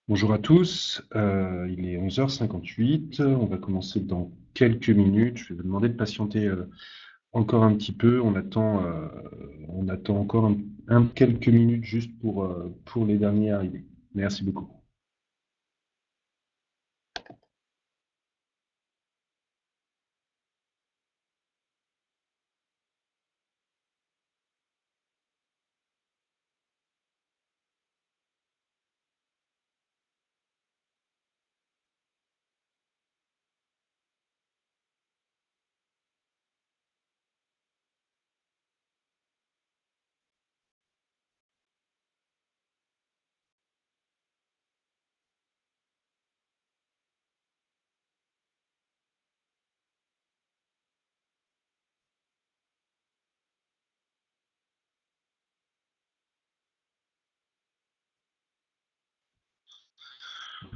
Bonjour à tous, il est 11h58, on va commencer dans quelques minutes. Je vais vous demander de patienter encore un petit peu. On attend encore quelques minutes juste pour les derniers arrivés. Merci beaucoup.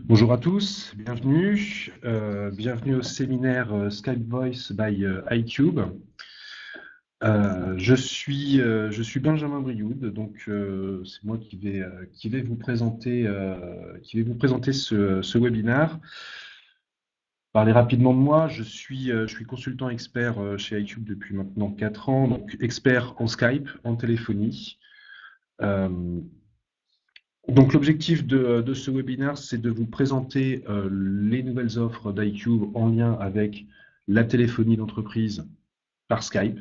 Bonjour à tous, bienvenue au séminaire Skype Voice by iCube. Je suis Benjamin Brioude, donc c'est moi qui vais vous présenter ce webinaire. Parler rapidement de moi, je suis consultant expert chez iCube depuis maintenant 4 ans, donc expert en Skype, en téléphonie. Euh, donc l'objectif de ce webinaire, c'est de vous présenter les nouvelles offres d'iCube en lien avec la téléphonie d'entreprise par Skype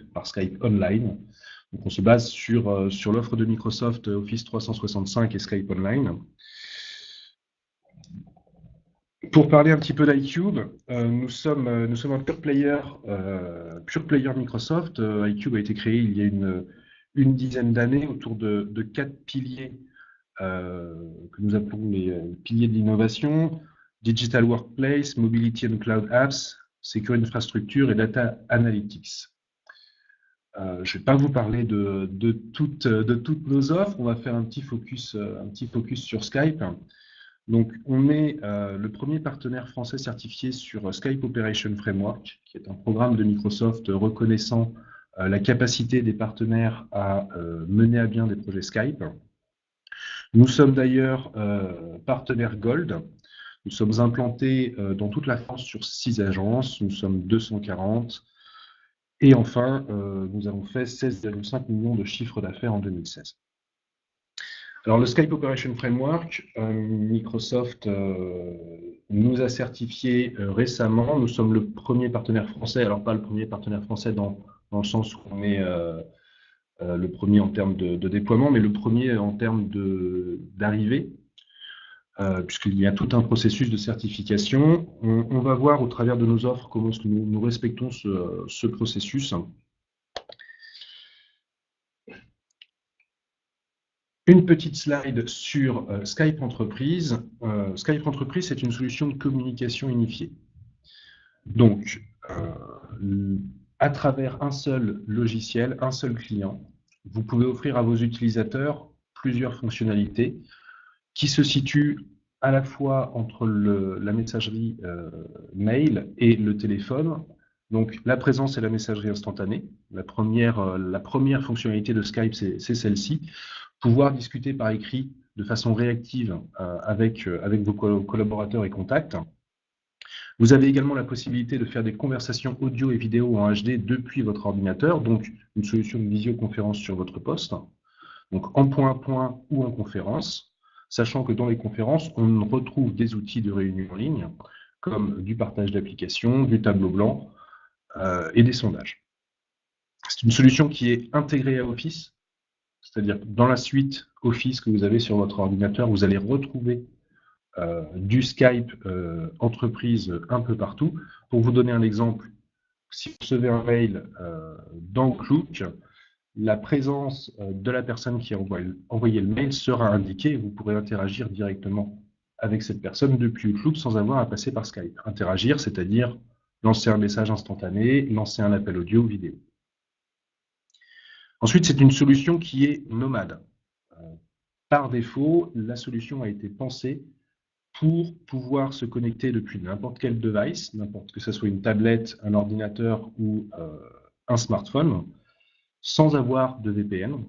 Online. Donc on se base sur l'offre de Microsoft Office 365 et Skype Online. Pour parler un petit peu d'iCube, nous sommes un pure player Microsoft. iCube a été créé il y a une dizaine d'années autour de 4 piliers que nous appelons les piliers de l'innovation: Digital Workplace, Mobility and Cloud Apps, Secure Infrastructure et Data Analytics. Je ne vais pas vous parler de toutes nos offres, on va faire un petit focus sur Skype. Donc, on est le premier partenaire français certifié sur Skype Operation Framework, qui est un programme de Microsoft reconnaissant la capacité des partenaires à mener à bien des projets Skype. Nous sommes d'ailleurs partenaire Gold. Nous sommes implantés dans toute la France sur 6 agences. Nous sommes 240. Et enfin, nous avons fait 16,5 millions de chiffre d'affaires en 2016. Alors, le Skype Operation Framework, Microsoft nous a certifié récemment. Nous sommes le premier partenaire français, alors pas le premier partenaire français dans le sens où on est le premier en termes de déploiement, mais le premier en termes d'arrivée, puisqu'il y a tout un processus de certification. On va voir au travers de nos offres comment est-ce que nous respectons ce processus. Une petite slide sur Skype Entreprise. Skype Entreprise, c'est une solution de communication unifiée. Donc, à travers un seul logiciel, un seul client, vous pouvez offrir à vos utilisateurs plusieurs fonctionnalités qui se situent à la fois entre la messagerie mail et le téléphone. Donc, la présence et la messagerie instantanée. La première fonctionnalité de Skype, c'est celle-ci. Pouvoir discuter par écrit de façon réactive avec vos collaborateurs et contacts. Vous avez également la possibilité de faire des conversations audio et vidéo en HD depuis votre ordinateur, donc une solution de visioconférence sur votre poste, donc en point à point ou en conférence, sachant que dans les conférences, on retrouve des outils de réunion en ligne, comme du partage d'applications, du tableau blanc et des sondages. C'est une solution qui est intégrée à Office, c'est-à-dire dans la suite Office que vous avez sur votre ordinateur, vous allez retrouver du Skype entreprise un peu partout. Pour vous donner un exemple, si vous recevez un mail dans Outlook, la présence de la personne qui a envoyé le mail sera indiquée et vous pourrez interagir directement avec cette personne depuis Outlook sans avoir à passer par Skype. Interagir, c'est-à-dire lancer un message instantané, lancer un appel audio ou vidéo. Ensuite, c'est une solution qui est nomade. Par défaut, la solution a été pensée pour pouvoir se connecter depuis n'importe quel device, que ce soit une tablette, un ordinateur ou un smartphone, sans avoir de VPN,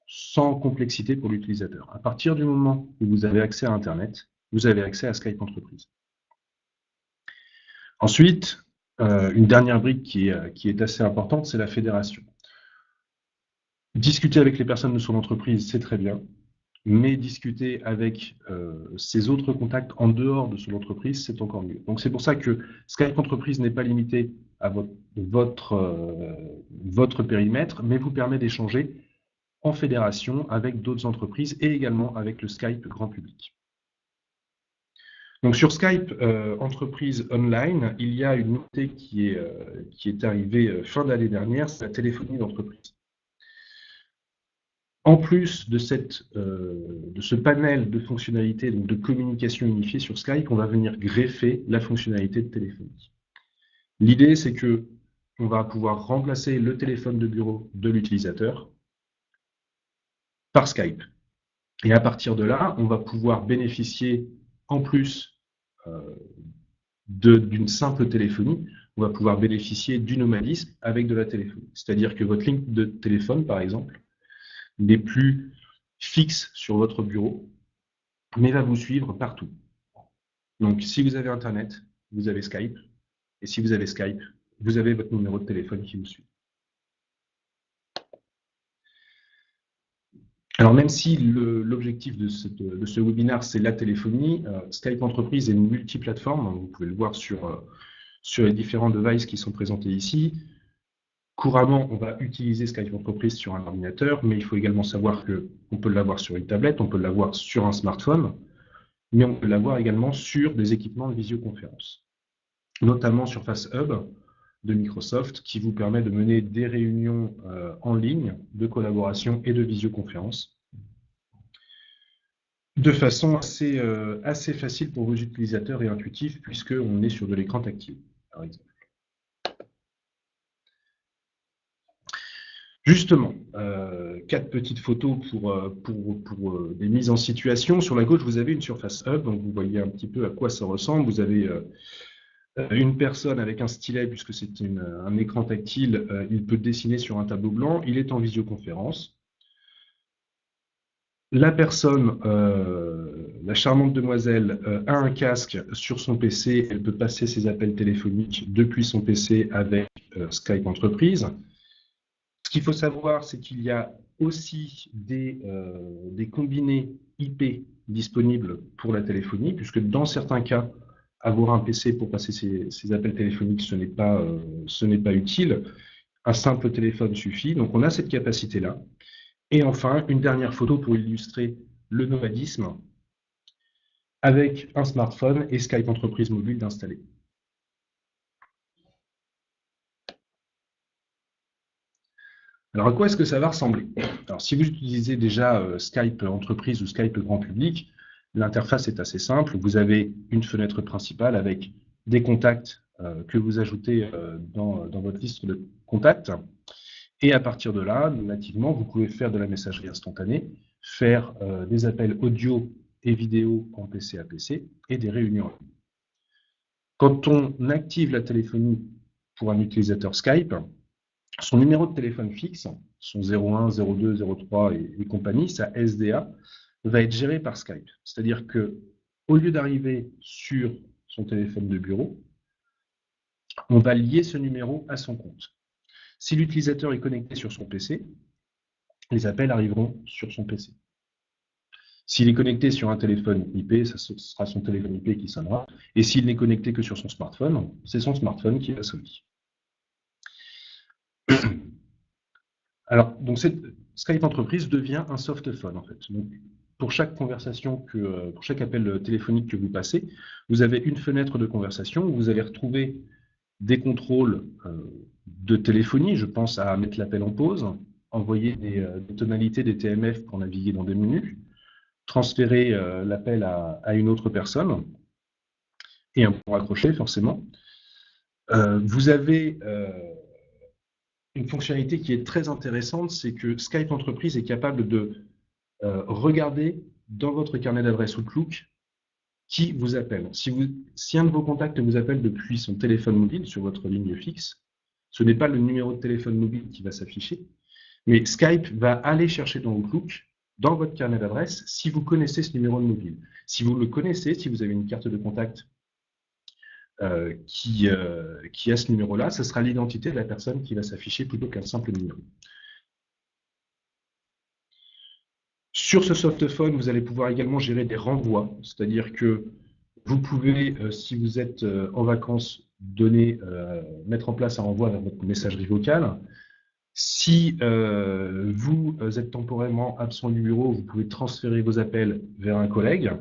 sans complexité pour l'utilisateur. À partir du moment où vous avez accès à Internet, vous avez accès à Skype Entreprise. Ensuite, une dernière brique qui est assez importante, c'est la fédération. Discuter avec les personnes de son entreprise, c'est très bien, mais discuter avec ses autres contacts en dehors de son entreprise, c'est encore mieux. Donc c'est pour ça que Skype Entreprise n'est pas limité à votre périmètre, mais vous permet d'échanger en fédération avec d'autres entreprises et également avec le Skype grand public. Donc sur Skype Entreprise Online, il y a une nouveauté qui est arrivée fin d'année dernière, c'est la téléphonie d'entreprise. En plus de ce panel de fonctionnalités, donc de communication unifiée sur Skype, on va venir greffer la fonctionnalité de téléphonie. L'idée, c'est que on va pouvoir remplacer le téléphone de bureau de l'utilisateur par Skype. Et à partir de là, on va pouvoir bénéficier, en plus d'une simple téléphonie, on va pouvoir bénéficier du nomadisme avec de la téléphonie. C'est-à-dire que votre ligne de téléphone, par exemple, n'est plus fixe sur votre bureau, mais va vous suivre partout. Donc, si vous avez Internet, vous avez Skype, et si vous avez Skype, vous avez votre numéro de téléphone qui vous suit. Alors, même si l'objectif de ce webinaire, c'est la téléphonie, Skype Entreprise est une multiplateforme, vous pouvez le voir sur les différents devices qui sont présentés ici. Couramment, on va utiliser Skype Entreprise sur un ordinateur, mais il faut également savoir qu'on peut l'avoir sur une tablette, on peut l'avoir sur un smartphone, mais on peut l'avoir également sur des équipements de visioconférence, notamment Surface Hub de Microsoft, qui vous permet de mener des réunions en ligne de collaboration et de visioconférence de façon assez facile pour vos utilisateurs et intuitif, puisqu'on est sur de l'écran tactile, par exemple. Justement, 4 petites photos pour des mises en situation. Sur la gauche, vous avez une Surface Hub, donc vous voyez un petit peu à quoi ça ressemble. Vous avez une personne avec un stylet, puisque c'est un écran tactile, il peut dessiner sur un tableau blanc, il est en visioconférence. La personne, la charmante demoiselle, a un casque sur son PC, elle peut passer ses appels téléphoniques depuis son PC avec Skype Entreprise. Ce qu'il faut savoir, c'est qu'il y a aussi des combinés IP disponibles pour la téléphonie, puisque dans certains cas, avoir un PC pour passer ses appels téléphoniques, ce n'est pas utile. Un simple téléphone suffit, donc on a cette capacité-là. Et enfin, une dernière photo pour illustrer le nomadisme avec un smartphone et Skype Entreprise mobile d'installer. Alors, à quoi est-ce que ça va ressembler? Alors, si vous utilisez déjà Skype Entreprise ou Skype Grand Public, l'interface est assez simple. Vous avez une fenêtre principale avec des contacts que vous ajoutez dans votre liste de contacts. Et à partir de là, nativement, vous pouvez faire de la messagerie instantanée, faire des appels audio et vidéo en PC à PC et des réunions en ligne. Quand on active la téléphonie pour un utilisateur Skype, son numéro de téléphone fixe, son 01, 02, 03 et compagnie, sa SDA, va être géré par Skype. C'est-à-dire que, au lieu d'arriver sur son téléphone de bureau, on va lier ce numéro à son compte. Si l'utilisateur est connecté sur son PC, les appels arriveront sur son PC. S'il est connecté sur un téléphone IP, ce sera son téléphone IP qui sonnera. Et s'il n'est connecté que sur son smartphone, c'est son smartphone qui va sonner. Alors, donc Skype Entreprise devient un softphone en fait. Donc, pour chaque conversation, pour chaque appel téléphonique que vous passez, vous avez une fenêtre de conversation où vous allez retrouver des contrôles de téléphonie. Je pense à mettre l'appel en pause, envoyer des tonalités, des TMF pour naviguer dans des menus, transférer l'appel à une autre personne et un pour raccrocher forcément. Vous avez une fonctionnalité qui est très intéressante, c'est que Skype Entreprise est capable de regarder dans votre carnet d'adresse Outlook qui vous appelle. Si un de vos contacts vous appelle depuis son téléphone mobile sur votre ligne fixe, ce n'est pas le numéro de téléphone mobile qui va s'afficher, mais Skype va aller chercher dans Outlook dans votre carnet d'adresses si vous connaissez ce numéro de mobile. Si vous le connaissez, si vous avez une carte de contact qui a ce numéro-là, ce sera l'identité de la personne qui va s'afficher plutôt qu'un simple numéro. Sur ce softphone, vous allez pouvoir également gérer des renvois, c'est-à-dire que vous pouvez, si vous êtes en vacances, mettre en place un renvoi vers votre messagerie vocale. Si vous êtes temporairement absent du bureau, vous pouvez transférer vos appels vers un collègue.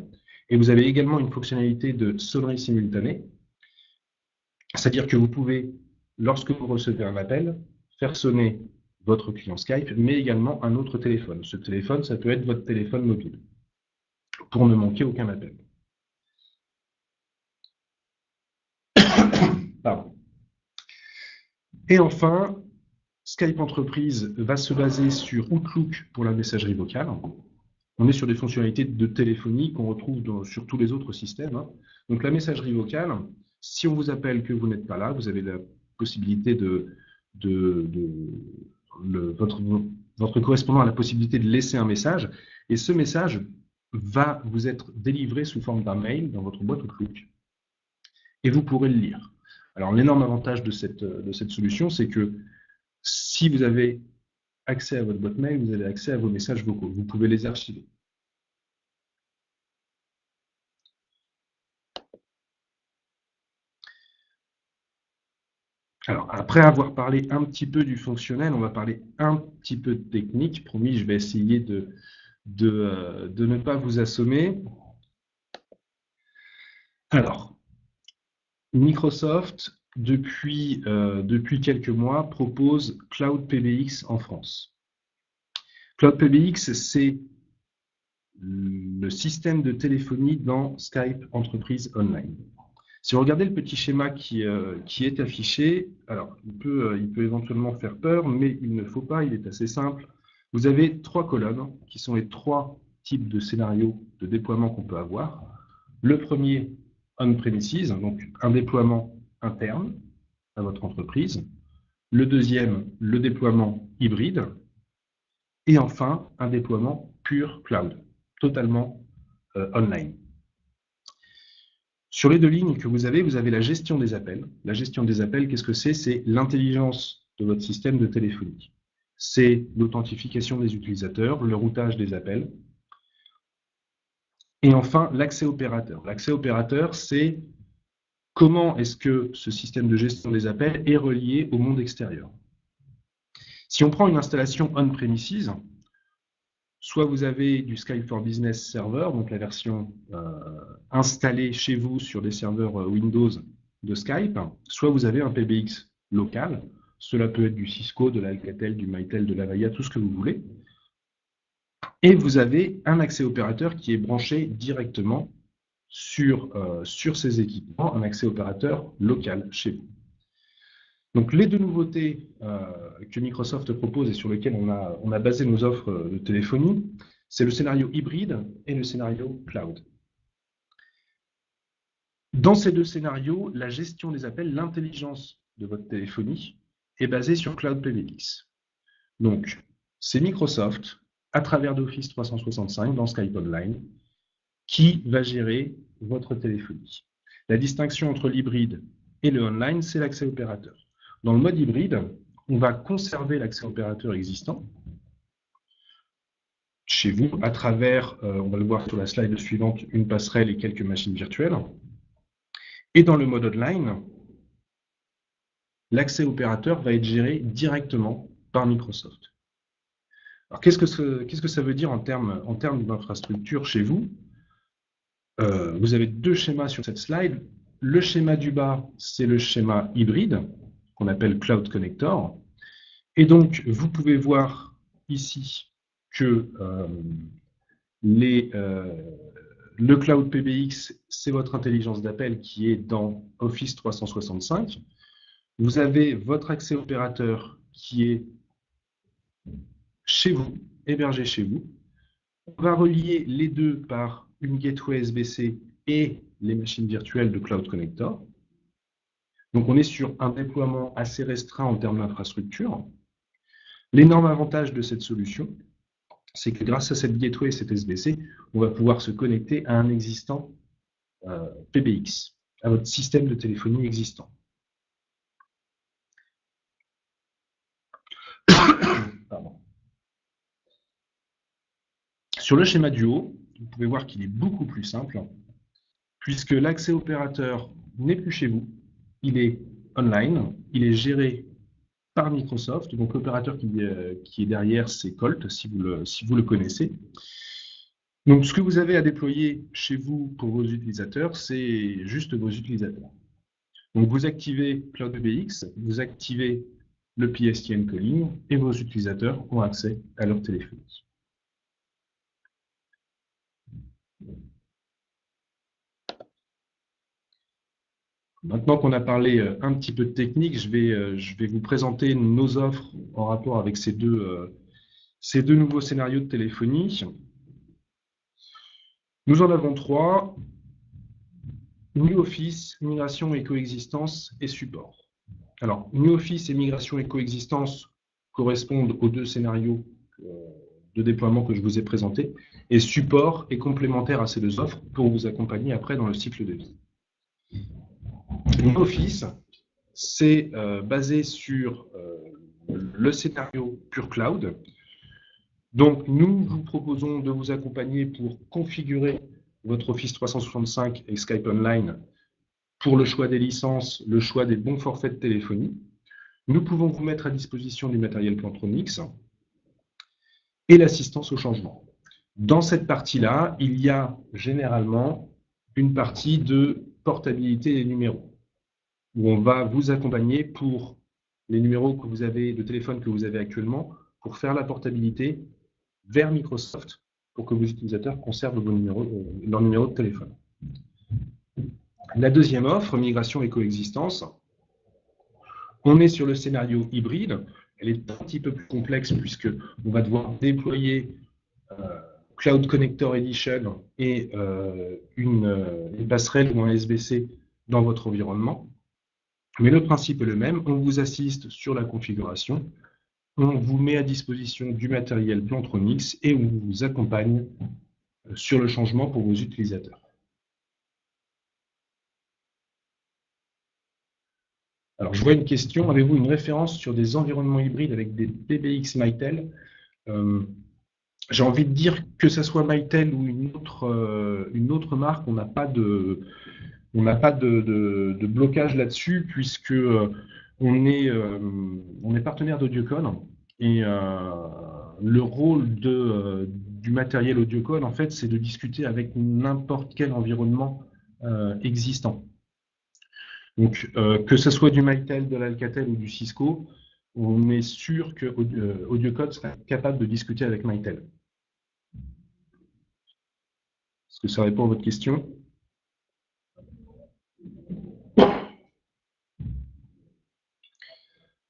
Et vous avez également une fonctionnalité de sonnerie simultanée, c'est-à-dire que vous pouvez, lorsque vous recevez un appel, faire sonner votre client Skype, mais également un autre téléphone. Ce téléphone, ça peut être votre téléphone mobile, pour ne manquer aucun appel. Pardon. Et enfin, Skype Entreprise va se baser sur Outlook pour la messagerie vocale. On est sur des fonctionnalités de téléphonie qu'on retrouve sur tous les autres systèmes. Donc la messagerie vocale, si on vous appelle que vous n'êtes pas là, vous avez la possibilité votre correspondant a la possibilité de laisser un message, et ce message va vous être délivré sous forme d'un mail dans votre boîte Outlook, et vous pourrez le lire. Alors l'énorme avantage de cette solution, c'est que si vous avez accès à votre boîte mail, vous avez accès à vos messages vocaux. Vous pouvez les archiver. Alors, après avoir parlé un petit peu du fonctionnel, on va parler un petit peu de technique. Promis, je vais essayer de ne pas vous assommer. Alors, Microsoft, depuis quelques mois, propose Cloud PBX en France. Cloud PBX, c'est le système de téléphonie dans Skype Entreprise Online. Si vous regardez le petit schéma qui est affiché, alors il peut éventuellement faire peur, mais il ne faut pas, il est assez simple. Vous avez 3 colonnes qui sont les 3 types de scénarios de déploiement qu'on peut avoir. Le premier, on-premises, donc un déploiement interne à votre entreprise. Le deuxième, le déploiement hybride. Et enfin, un déploiement pur cloud, totalement online. Sur les 2 lignes que vous avez la gestion des appels. La gestion des appels, qu'est-ce que c'est? C'est l'intelligence de votre système de téléphonie. C'est l'authentification des utilisateurs, le routage des appels. Et enfin, l'accès opérateur. L'accès opérateur, c'est comment est-ce que ce système de gestion des appels est relié au monde extérieur. Si on prend une installation on-premises, soit vous avez du Skype for Business Server, donc la version installée chez vous sur des serveurs Windows de Skype, soit vous avez un PBX local. Cela peut être du Cisco, de l'Alcatel, du Mytel, de l'Avaya, tout ce que vous voulez. Et vous avez un accès opérateur qui est branché directement sur ces équipements, un accès opérateur local chez vous. Donc les 2 nouveautés que Microsoft propose et sur lesquelles on a basé nos offres de téléphonie, c'est le scénario hybride et le scénario cloud. Dans ces 2 scénarios, la gestion des appels, l'intelligence de votre téléphonie est basée sur Cloud PBX. Donc c'est Microsoft, à travers d'Office 365 dans Skype Online, qui va gérer votre téléphonie. La distinction entre l'hybride et le online, c'est l'accès opérateur. Dans le mode hybride, on va conserver l'accès opérateur existant chez vous à travers, on va le voir sur la slide suivante, une passerelle et quelques machines virtuelles. Et dans le mode online, l'accès opérateur va être géré directement par Microsoft. Alors qu'est-ce que ça veut dire en termes d'infrastructure chez vous? Vous avez 2 schémas sur cette slide. Le schéma du bas, c'est le schéma hybride, qu'on appelle Cloud Connector. Et donc, vous pouvez voir ici que le Cloud PBX, c'est votre intelligence d'appel qui est dans Office 365. Vous avez votre accès opérateur qui est chez vous, hébergé chez vous. On va relier les 2 par une gateway SBC et les machines virtuelles de Cloud Connector. Donc on est sur un déploiement assez restreint en termes d'infrastructure. L'énorme avantage de cette solution, c'est que grâce à cette gateway, cette SBC, on va pouvoir se connecter à un existant PBX, à votre système de téléphonie existant. Pardon. Sur le schéma du haut, vous pouvez voir qu'il est beaucoup plus simple, puisque l'accès opérateur n'est plus chez vous, il est online, il est géré par Microsoft. Donc l'opérateur qui est derrière, c'est Colt, si vous le connaissez. Donc ce que vous avez à déployer chez vous pour vos utilisateurs, c'est juste vos utilisateurs. Donc vous activez CloudBX, vous activez le PSTN calling et vos utilisateurs ont accès à leur téléphonie. Maintenant qu'on a parlé un petit peu de technique, je vais vous présenter nos offres en rapport avec ces deux nouveaux scénarios de téléphonie. Nous en avons 3. New Office, migration et coexistence et support. Alors, New Office et migration et coexistence correspondent aux 2 scénarios de déploiement que je vous ai présentés, et support est complémentaire à ces 2 offres pour vous accompagner après dans le cycle de vie. New Office, c'est basé sur le scénario Pure Cloud. Donc, nous vous proposons de vous accompagner pour configurer votre Office 365 et Skype Online pour le choix des licences, le choix des bons forfaits de téléphonie. Nous pouvons vous mettre à disposition du matériel Plantronics et l'assistance au changement. Dans cette partie-là, il y a généralement une partie de portabilité des numéros, où on va vous accompagner pour les numéros que vous avez, de téléphone que vous avez actuellement, pour faire la portabilité vers Microsoft pour que vos utilisateurs conservent leur numéro de téléphone. La deuxième offre, migration et coexistence, on est sur le scénario hybride. Elle est un petit peu plus complexe puisqu'on va devoir déployer Cloud Connector Edition et une passerelle ou un SBC dans votre environnement. Mais le principe est le même, on vous assiste sur la configuration, on vous met à disposition du matériel Plantronics et on vous accompagne sur le changement pour vos utilisateurs. Alors, je vois une question, avez-vous une référence sur des environnements hybrides avec des PBX Mytel? J'ai envie de dire que ce soit Mytel ou une autre marque, on n'a pas de blocage là-dessus puisque on est partenaire d'Audiocon et le rôle du matériel Audiocon, en fait, c'est de discuter avec n'importe quel environnement existant. Donc, que ce soit du Mytel, de l'Alcatel ou du Cisco, on est sûr que Audiocon sera capable de discuter avec Mytel. Est-ce que ça répond à votre question?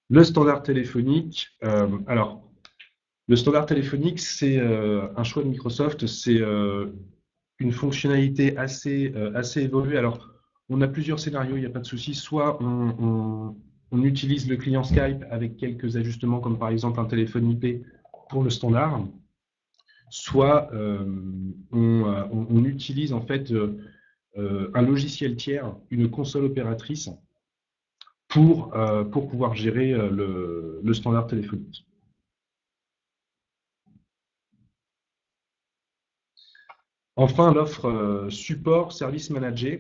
Le standard téléphonique, alors, le standard téléphonique, c'est un choix de Microsoft, c'est une fonctionnalité assez évoluée. Alors, on a plusieurs scénarios, il n'y a pas de souci. Soit on utilise le client Skype avec quelques ajustements, comme par exemple un téléphone IP pour le standard, soit on utilise en fait un logiciel tiers, une console opératrice, pour pouvoir gérer le standard téléphonique. Enfin, l'offre support Service Manager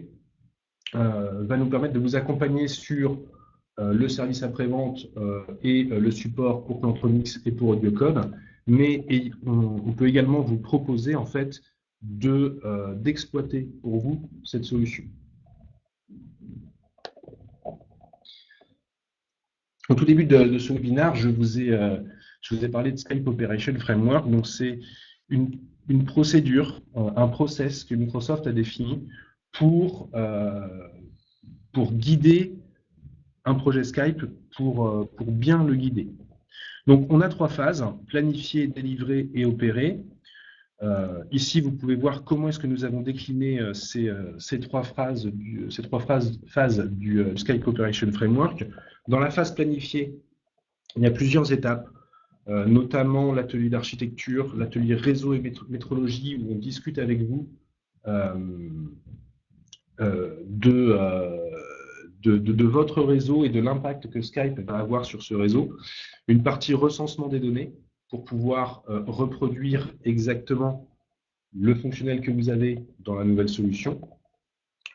va nous permettre de vous accompagner sur le service après-vente et le support pour Plantronics et pour Audiocon, mais on peut également vous proposer en fait d'exploiter pour vous cette solution. Au tout début de ce webinaire, je vous ai parlé de Skype Operation Framework. Donc c'est une procédure, un process que Microsoft a défini pour guider un projet Skype, pour bien le guider. Donc on a 3 phases, planifier, délivrer et opérer. Ici, vous pouvez voir comment est-ce que nous avons décliné ces trois phases du Skype Operation Framework. Dans la phase planifiée, il y a plusieurs étapes. notamment l'atelier d'architecture, l'atelier réseau et métrologie, où on discute avec vous de votre réseau et de l'impact que Skype va avoir sur ce réseau. Une partie recensement des données pour pouvoir reproduire exactement le fonctionnel que vous avez dans la nouvelle solution.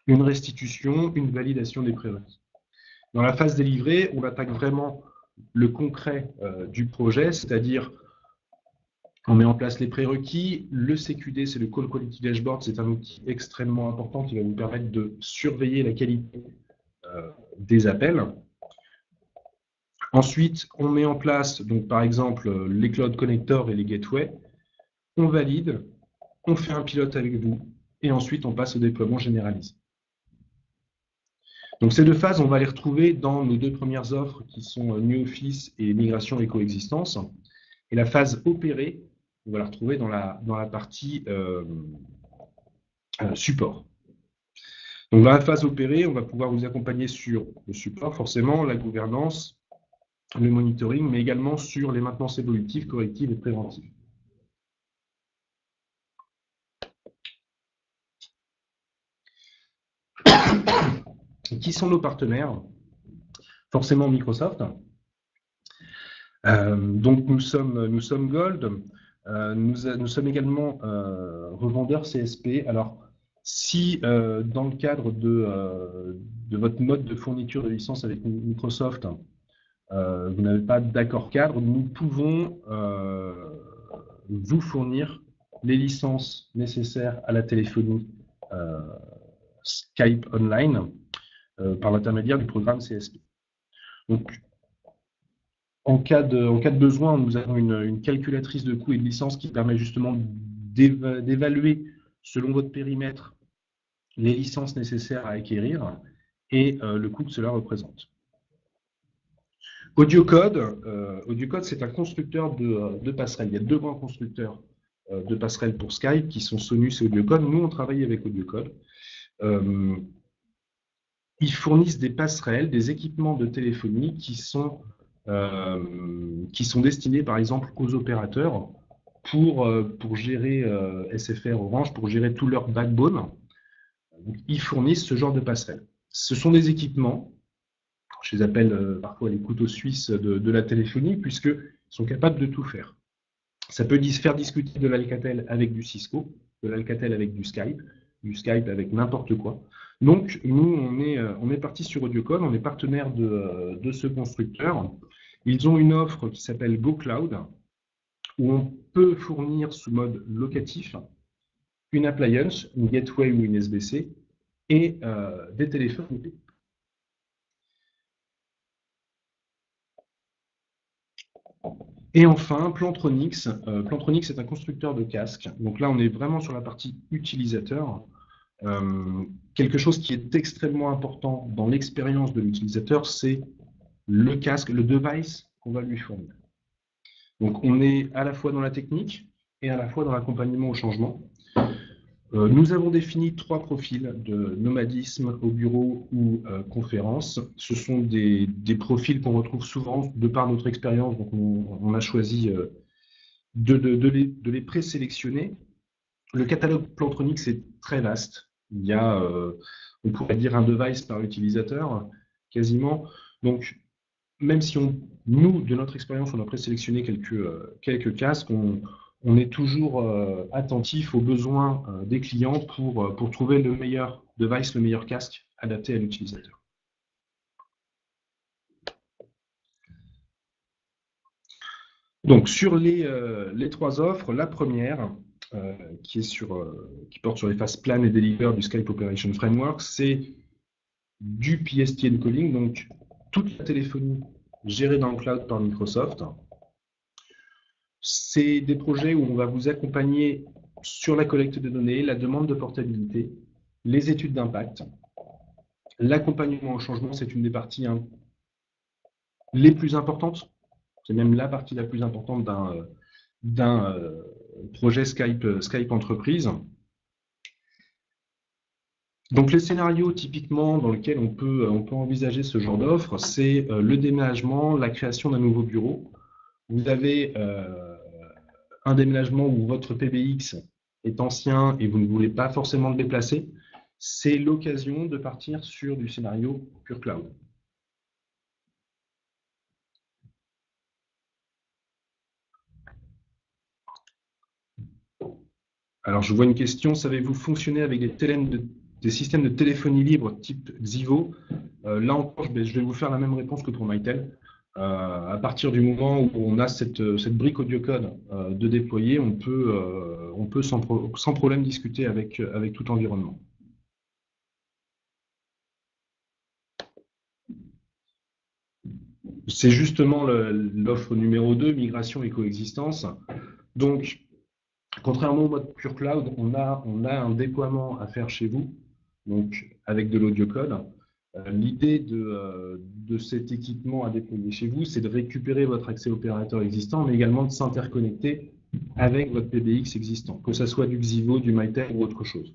Une restitution, une validation des prérequis. Dans la phase délivrée, on attaque vraiment le concret du projet, c'est-à-dire on met en place les prérequis. Le CQD, c'est le Call Quality Dashboard, c'est un outil extrêmement important qui va vous permettre de surveiller la qualité des appels. Ensuite, on met en place, donc, par exemple, les Cloud Connectors et les Gateways. On valide, on fait un pilote avec vous, et ensuite on passe au déploiement généralisé. Donc ces deux phases, on va les retrouver dans nos deux premières offres qui sont New Office et Migration et Coexistence. Et la phase opérée, on va la retrouver dans la partie support. Donc dans la phase opérée, on va pouvoir vous accompagner sur le support, forcément, la gouvernance, le monitoring, mais également sur les maintenances évolutives, correctives et préventives. Qui sont nos partenaires? Forcément Microsoft. Donc nous sommes Gold. Nous sommes également revendeurs CSP. Alors, si dans le cadre de votre mode de fourniture de licence avec Microsoft, vous n'avez pas d'accord cadre, nous pouvons vous fournir les licences nécessaires à la téléphonie Skype Online par l'intermédiaire du programme CSP. Donc, en cas de besoin, nous avons une calculatrice de coûts et de licences qui permet justement d'évaluer, selon votre périmètre, les licences nécessaires à acquérir et le coût que cela représente. AudioCode, c'est un constructeur de passerelles. Il y a deux grands constructeurs de passerelles pour Skype qui sont Sonus et AudioCode. Nous, on travaille avec AudioCode. Ils fournissent des passerelles, des équipements de téléphonie qui sont destinés, par exemple, aux opérateurs pour gérer SFR Orange, pour gérer tout leur backbone. Donc, ils fournissent ce genre de passerelles. Ce sont des équipements, je les appelle parfois les couteaux suisses de la téléphonie, puisqu'ils sont capables de tout faire. Ça peut faire discuter de l'Alcatel avec du Cisco, de l'Alcatel avec du Skype avec n'importe quoi. Donc, nous, on est parti sur AudioCode, on est partenaire de ce constructeur. Ils ont une offre qui s'appelle GoCloud, où on peut fournir sous mode locatif une appliance, une gateway ou une SBC, et des téléphones IP. Et enfin, Plantronics. Plantronics est un constructeur de casques. Donc là, on est vraiment sur la partie utilisateur. Quelque chose qui est extrêmement important dans l'expérience de l'utilisateur, c'est le casque, le device qu'on va lui fournir. Donc on est à la fois dans la technique et à la fois dans l'accompagnement au changement. Nous avons défini 3 profils de nomadisme au bureau ou conférence. Ce sont des profils qu'on retrouve souvent de par notre expérience, donc on a choisi de les présélectionner. Le catalogue Plantronics est très vaste. Il y a, on pourrait dire, un device par utilisateur, quasiment. Donc, même si nous, de notre expérience, on a présélectionné quelques casques, on est toujours attentif aux besoins des clients pour trouver le meilleur device, le meilleur casque adapté à l'utilisateur. Donc, sur les 3 offres, la première, qui porte sur les phases plan et deliver du Skype Operation Framework, c'est du PSTN calling, donc toute la téléphonie gérée dans le cloud par Microsoft. C'est des projets où on va vous accompagner sur la collecte de données, la demande de portabilité, les études d'impact. L'accompagnement au changement, c'est une des parties les plus importantes. C'est même la partie la plus importante d'un projet Skype entreprise. Donc les scénarios typiquement dans lesquels on peut envisager ce genre d'offre, c'est le déménagement, la création d'un nouveau bureau, vous avez un déménagement où votre PBX est ancien et vous ne voulez pas forcément le déplacer, c'est l'occasion de partir sur du scénario Pure Cloud. Alors, je vois une question, savez-vous fonctionner avec des systèmes de téléphonie libre type Xivo? Là encore, je vais vous faire la même réponse que pour Mytel. À partir du moment où on a cette brique audio-code de déployer, on peut sans problème discuter avec tout environnement. C'est justement l'offre numéro 2, migration et coexistence. Donc, contrairement au mode Pure Cloud, on a un déploiement à faire chez vous, donc avec de l'audio-code. L'idée de cet équipement à déployer chez vous, c'est de récupérer votre accès opérateur existant, mais également de s'interconnecter avec votre PBX existant, que ce soit du Xivo, du Mytel ou autre chose.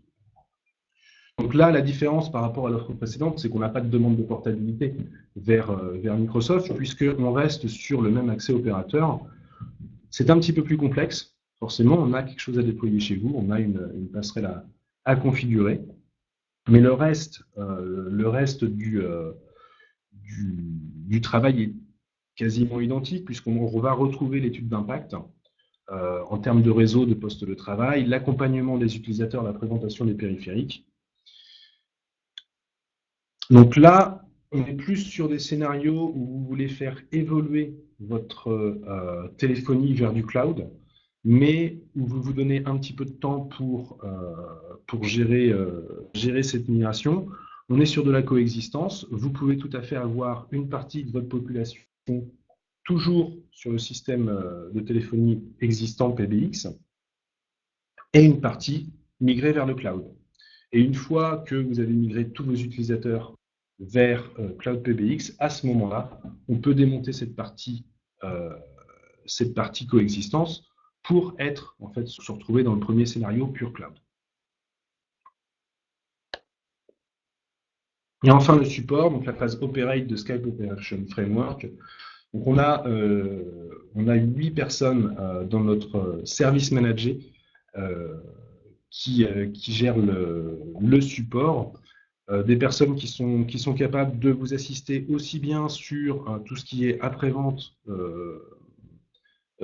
Donc là, la différence par rapport à l'offre précédente, c'est qu'on n'a pas de demande de portabilité vers Microsoft, puisqu'on reste sur le même accès opérateur. C'est un petit peu plus complexe. Forcément, on a quelque chose à déployer chez vous, on a une passerelle à configurer. Mais le reste du travail est quasiment identique, puisqu'on va retrouver l'étude d'impact en termes de réseau, de postes de travail, l'accompagnement des utilisateurs, la présentation des périphériques. Donc là, on est plus sur des scénarios où vous voulez faire évoluer votre téléphonie vers du cloud, mais où vous vous donnez un petit peu de temps pour gérer cette migration. On est sur de la coexistence. Vous pouvez tout à fait avoir une partie de votre population toujours sur le système de téléphonie existant PBX et une partie migrée vers le cloud. Et une fois que vous avez migré tous vos utilisateurs vers Cloud PBX, à ce moment-là, on peut démonter cette partie coexistence pour se retrouver dans le premier scénario Pure Cloud. Et enfin le support, donc la phase Operate de Skype Operation Framework. Donc on a 8 personnes dans notre service manager qui gèrent le support. Des personnes qui sont capables de vous assister aussi bien sur tout ce qui est après-vente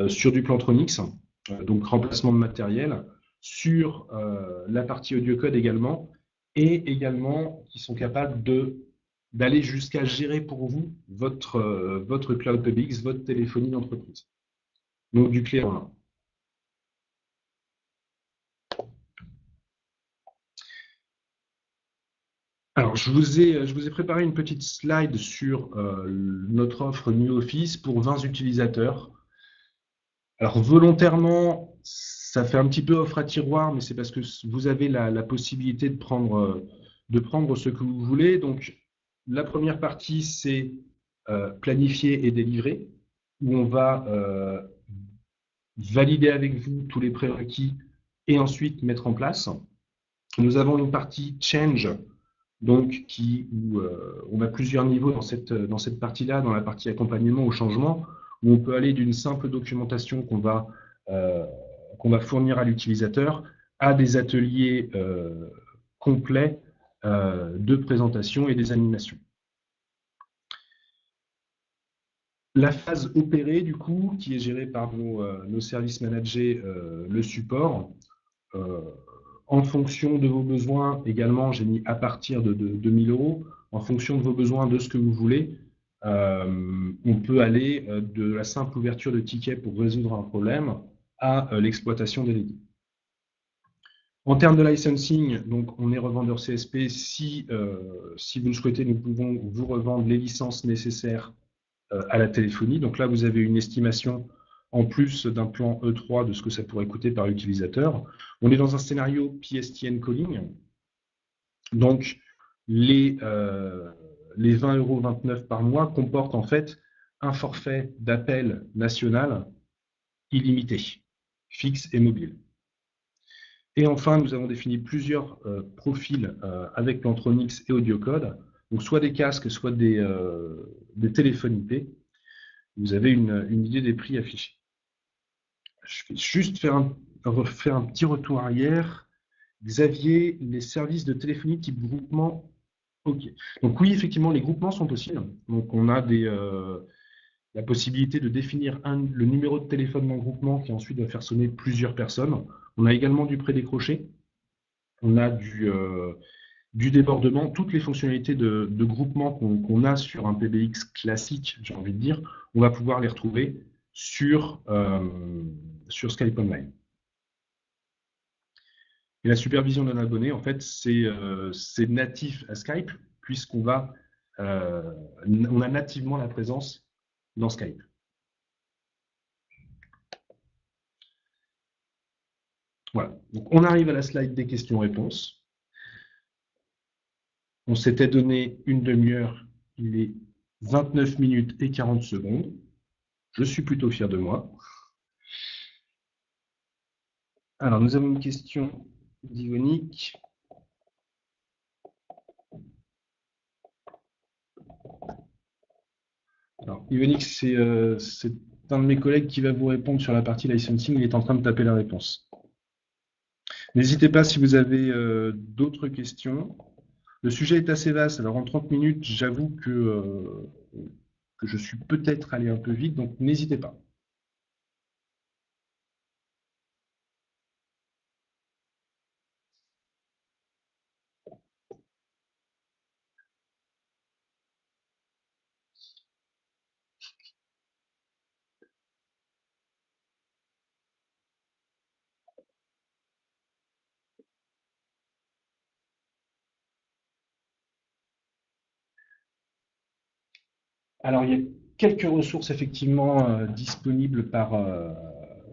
sur du Plantronics, donc remplacement de matériel, sur la partie audio code également, et également qui sont capables d'aller jusqu'à gérer pour vous votre Cloud PBX, votre téléphonie d'entreprise. Donc du clé en main. Alors, je vous ai préparé une petite slide sur notre offre New Office pour 20 utilisateurs. Alors, volontairement, ça fait un petit peu offre à tiroir, mais c'est parce que vous avez la possibilité de prendre ce que vous voulez. Donc, la première partie, c'est planifier et délivrer, où on va valider avec vous tous les prérequis et ensuite mettre en place. Nous avons une partie change, donc où on a plusieurs niveaux dans cette partie-là, dans la partie accompagnement au changement, où on peut aller d'une simple documentation qu'on va fournir à l'utilisateur à des ateliers complets de présentation et des animations. La phase opérée, du coup, qui est gérée par nos services managers, le support, en fonction de vos besoins, également, j'ai mis à partir de 2 000 €, en fonction de vos besoins, de ce que vous voulez, on peut aller de la simple ouverture de tickets pour résoudre un problème à l'exploitation déléguée. En termes de licensing, donc on est revendeur CSP. Si vous le souhaitez, nous pouvons vous revendre les licences nécessaires à la téléphonie. Donc là, vous avez une estimation en plus d'un plan E3 de ce que ça pourrait coûter par utilisateur. On est dans un scénario PSTN calling. Donc, les 20,29 € par mois comportent en fait un forfait d'appel national illimité, fixe et mobile. Et enfin, nous avons défini plusieurs profils avec Plantronics et AudioCode, donc soit des casques, soit des téléphones IP. vous avez une idée des prix affichés. Je vais juste refaire un petit retour arrière. Xavier, les services de téléphonie type groupement, ok. Donc oui, effectivement, les groupements sont possibles. Donc on a la possibilité de définir le numéro de téléphone d'un groupement qui ensuite va faire sonner plusieurs personnes. On a également du prédécroché. On a du débordement. Toutes les fonctionnalités de groupement qu'on a sur un PBX classique, j'ai envie de dire, on va pouvoir les retrouver sur Skype Online. Et la supervision d'un abonné, en fait, c'est natif à Skype, puisqu'on on a nativement la présence dans Skype. Voilà. Donc, on arrive à la slide des questions-réponses. On s'était donné une demi-heure, il est 29 minutes et 40 secondes. Je suis plutôt fier de moi. Alors, nous avons une question d'Ivonique. Alors, Ivonique, c'est un de mes collègues qui va vous répondre sur la partie licensing. Il est en train de taper la réponse. N'hésitez pas si vous avez d'autres questions. Le sujet est assez vaste, alors en 30 minutes, j'avoue que je suis peut-être allé un peu vite, donc n'hésitez pas. Alors, il y a quelques ressources effectivement disponibles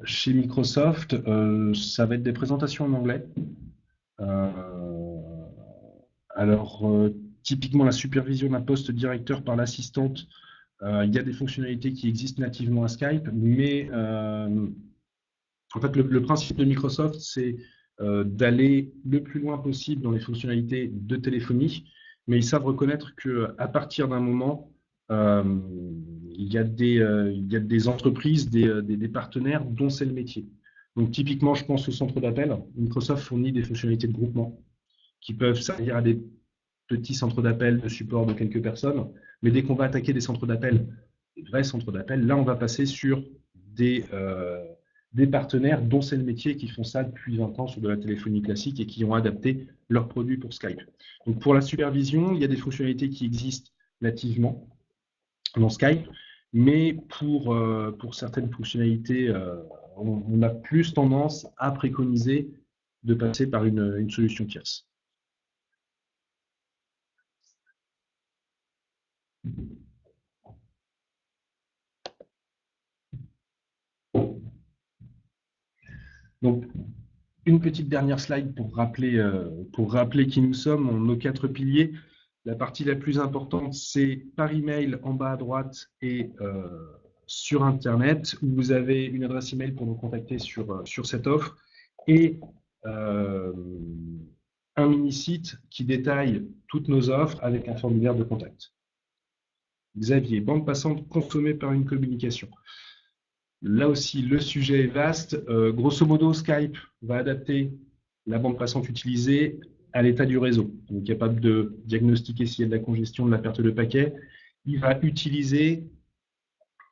chez Microsoft. Ça va être des présentations en anglais. Euh, alors, typiquement, la supervision d'un poste directeur par l'assistante, il y a des fonctionnalités qui existent nativement à Skype, mais en fait, le principe de Microsoft, c'est d'aller le plus loin possible dans les fonctionnalités de téléphonie, mais ils savent reconnaître qu'à partir d'un moment, euh, il y a des entreprises, des partenaires dont c'est le métier. Donc typiquement, je pense au centre d'appel. Microsoft fournit des fonctionnalités de groupement qui peuvent servir à des petits centres d'appel de support de quelques personnes, mais dès qu'on va attaquer des centres d'appel, des vrais centres d'appel, là, on va passer sur des partenaires dont c'est le métier qui font ça depuis 20 ans sur de la téléphonie classique et qui ont adapté leurs produits pour Skype. Donc pour la supervision, il y a des fonctionnalités qui existent nativement dans Skype, mais pour certaines fonctionnalités, on a plus tendance à préconiser de passer par une solution tierce. Donc, une petite dernière slide pour rappeler qui nous sommes, nos quatre piliers. La partie la plus importante, c'est par email en bas à droite et sur Internet, où vous avez une adresse email pour nous contacter sur cette offre et euh, un mini-site qui détaille toutes nos offres avec un formulaire de contact. Xavier, bande passante consommée par une communication. Là aussi, le sujet est vaste. Grosso modo, Skype va adapter la bande passante utilisée à l'état du réseau. Donc, capable de diagnostiquer s'il y a de la congestion, de la perte de paquets. Il va utiliser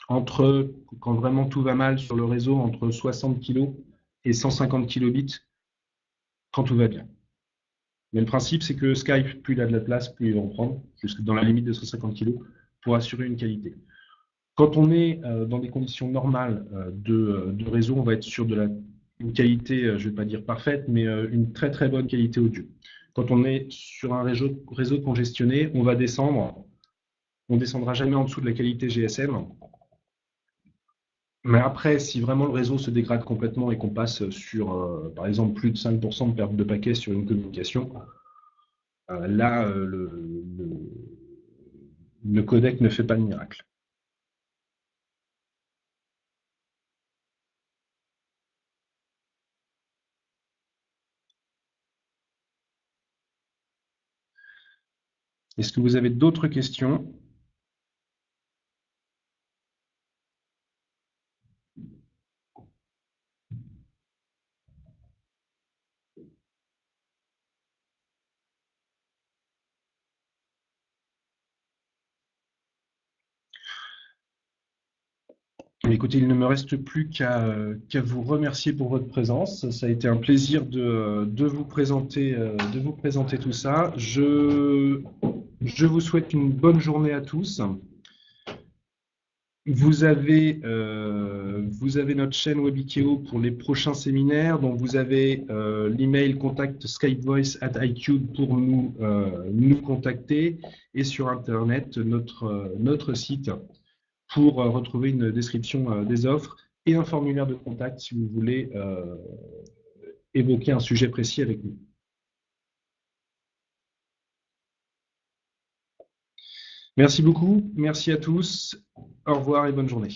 quand vraiment tout va mal sur le réseau, entre 60 kg et 150 kilobits quand tout va bien. Mais le principe, c'est que Skype, plus il a de la place, plus il va en prendre, jusque dans la limite de 150 kg, pour assurer une qualité. Quand on est dans des conditions normales de réseau, on va être sur une qualité, je ne vais pas dire parfaite, mais une très très bonne qualité audio. Quand on est sur un réseau congestionné, on va descendre, on ne descendra jamais en dessous de la qualité GSM. Mais après, si vraiment le réseau se dégrade complètement et qu'on passe sur, par exemple, plus de 5% de perte de paquets sur une communication, là, le codec ne fait pas de miracle. Est-ce que vous avez d'autres questions? Écoutez, il ne me reste plus qu'à vous remercier pour votre présence. Ça a été un plaisir de vous présenter tout ça. Je vous souhaite une bonne journée à tous. Vous avez notre chaîne Webikeo pour les prochains séminaires. Donc, vous avez l'email contact skypevoice@icube pour nous contacter, et sur Internet, notre site pour retrouver une description des offres et un formulaire de contact si vous voulez évoquer un sujet précis avec nous. Merci beaucoup, merci à tous, au revoir et bonne journée.